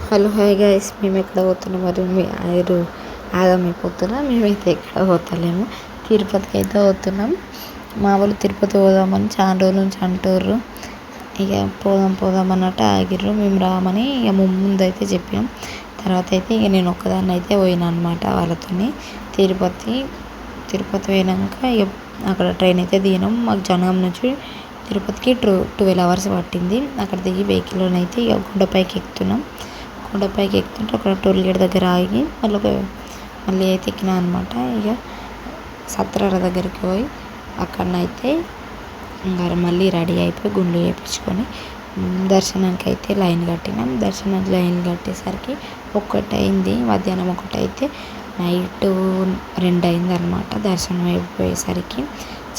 Hello hi guys, మేము ఎక్కడ పోతున్నాం మరి మీరు ఆగమైపోతున్నా. మేమైతే ఎక్కడ పోతలేము, తిరుపతికి అయితే పోతున్నాం. మా వాళ్ళు తిరుపతి పోదామని చాలా రోజుల నుంచి అంటుర్రు. ఇక పోదాం అన్నట్టు ఆగిర్రు. మేము రామని ఇక ముందు అయితే చెప్పాం. తర్వాత అయితే ఇక నేను ఒక్కదాన్ని అయితే పోయినా అనమాట వాళ్ళతోని. తిరుపతి పోయినాక ఇక అక్కడ ట్రైన్ అయితే దిగినాం. మాకు జనగాం నుంచి తిరుపతికి 12 hours పట్టింది. అక్కడ దిగి వెహికల్లోనైతే ఇక కొండపైకి ఎక్కుతున్నాం. కొండపైకి ఎక్కుతుంటే అక్కడ టోల్ గేట్ దగ్గర ఆగి మళ్ళీ అయితే ఎక్కినా అనమాట. ఇక సత్రాల దగ్గరికి పోయి అక్కడనైతే ఇంకా మళ్ళీ రెడీ అయిపోయి గుండు చేయించుకొని దర్శనానికి అయితే లైన్ కట్టినాం. దర్శనానికి లైన్ కట్టేసరికి 1 అయింది, మధ్యాహ్నం 1 అయితే నైట్ 2 అయింది అనమాట. దర్శనం అయిపోయేసరికి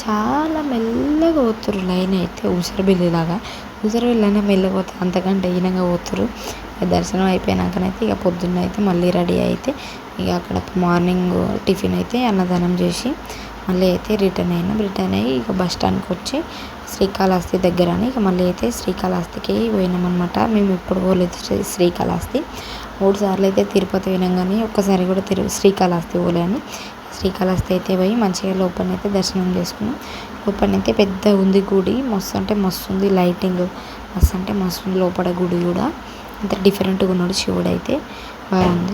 చాలా మెల్లగా పోతురు. లైన్ అయితే ఊసరబిల్లిలాగా, ఊసరబిల్లైనా మెల్లగా పోతారు, అంతకంటే ఈనంగా పోతురు. దర్శనం అయిపోయినాకనైతే ఇక పొద్దున్న అయితే మళ్ళీ రెడీ అయితే ఇక అక్కడ మార్నింగ్ టిఫిన్ అయితే అన్నదానం చేసి మళ్ళీ అయితే రిటర్న్ అయ్యి ఇక బస్ స్టాండ్కి వచ్చి శ్రీకాళహస్తి దగ్గర అని ఇక మళ్ళీ అయితే శ్రీకాళహస్తికి పోయినామన్నమాట. మేము ఇప్పుడు పోలేదు శ్రీకాళహస్తి. 3 సార్లు అయితే తిరుపతి పోయినాం, కానీ ఒక్కసారి కూడా శ్రీకాళహస్తి పోలేని. శ్రీకాళహస్తి అయితే పోయి మంచిగా లోపలనైతే దర్శనం చేసుకున్నాం. లోపలనైతే పెద్ద ఉంది గుడి, మస్తు అంటే మస్తు ఉంది. లైటింగ్ మస్తు అంటే మస్తు ఉంది. లోపల గుడి కూడా అంత డిఫరెంట్గా ఉన్నాడు శివుడు అయితే, బాగుంది.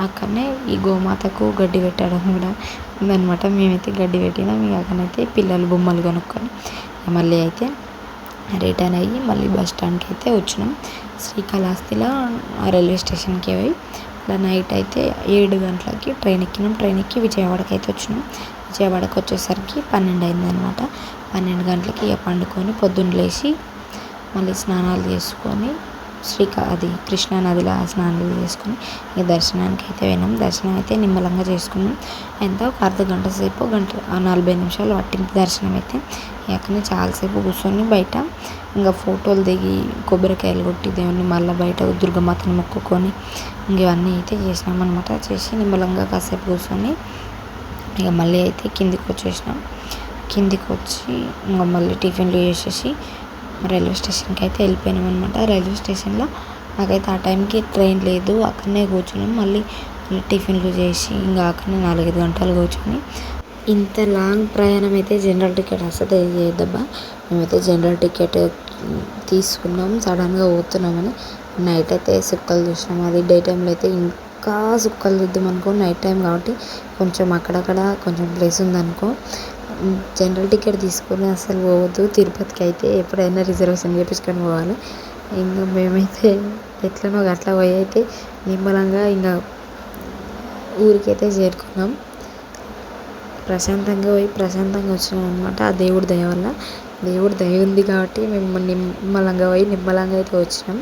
అక్కడనే ఈ గోమాతకు గడ్డి పెట్టడం కూడా ఉందన్నమాట. మేమైతే గడ్డి పెట్టినాం. ఇక అక్కడైతే పిల్లలు బొమ్మలు కొనుక్కొని మళ్ళీ అయితే రిటర్న్ అయ్యి మళ్ళీ బస్ స్టాండ్కి అయితే వచ్చినాం. శ్రీకాళహస్తిలో రైల్వే స్టేషన్కి పోయి ఇలా నైట్ అయితే 7 గంటలకి ట్రైన్ ఎక్కినాం. ట్రైన్ ఎక్కి విజయవాడకి అయితే వచ్చినాం. విజయవాడకి వచ్చేసరికి 12 అయిందనమాట. 12 గంటలకి ఇక పండుకొని పొద్దున్న లేచి మళ్ళీ స్నానాలు చేసుకొని కృష్ణానదిలో స్నానాలు చేసుకొని ఇక దర్శనానికి అయితే పోయినాం. దర్శనం అయితే నిమ్మలంగా చేసుకున్నాం. ఎంత ఒక అర్ధగంట సేపు 40 నిమిషాలు పట్టింది దర్శనం అయితే. అక్కడనే చాలాసేపు కూర్చొని బయట ఇంకా ఫోటోలు దిగి కొబ్బరికాయలు కొట్టి దేవుని మళ్ళీ బయట దుర్గమాతను మొక్కుకొని ఇంక ఇవన్నీ అయితే చేసినామన్నమాట. చేసి నిమ్మలంగా కాసేపు కూర్చొని ఇక మళ్ళీ అయితే కిందికి వచ్చేసినాం. కిందికి వచ్చి ఇంకా మళ్ళీ టిఫిన్లు చేసేసి రైల్వే స్టేషన్కి అయితే వెళ్ళిపోయినాం అనమాట. రైల్వే స్టేషన్లో నాకైతే ఆ టైంకి ట్రైన్ లేదు, అక్కడనే కూర్చున్నాం. మళ్ళీ టిఫిన్లు చేసి ఇంకా అక్కడనే 4-5 గంటలు కూర్చొని ఇంత లాంగ్ ప్రయాణం అయితే జనరల్ టికెట్ అసలు చేయద్దబ్బా. మేమైతే జనరల్ టికెట్ తీసుకున్నాం, సడన్గా పోతున్నామని. నైట్ అయితే సుక్కలు చూసినాం. అది డే టైంలో అయితే ఇంకా సుక్కలు చూద్దాం అనుకో. నైట్ టైం కాబట్టి కొంచెం అక్కడక్కడ కొంచెం ప్లేస్ ఉందనుకో. జనరల్ టికెట్ తీసుకొని అసలు పోవద్దు. తిరుపతికి అయితే ఎప్పుడైనా రిజర్వేషన్ చేయించుకొని పోవాలి. ఇంకా మేమైతే ఎట్లనో అట్లా పోయి అయితే నిమ్మలంగా ఇంకా ఊరికైతే చేరుకున్నాం. ప్రశాంతంగా పోయి ప్రశాంతంగా వచ్చినాం అనమాట. ఆ దేవుడి దయ వల్ల, దేవుడి దయ ఉంది కాబట్టి మేము నిమ్మలంగా పోయి నిమ్మలంగా అయితే వచ్చినాం.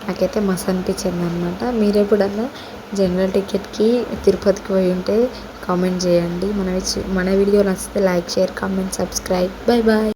నాకైతే మస్తు అనిపించింది అనమాట. మీరు ఎప్పుడన్నా జనరల్ టికెట్కి తిరుపతికి పోయి ఉంటే కామెంట్ చేయండి. మన వీడియో నచ్చితే like, share, comment, subscribe. Bye.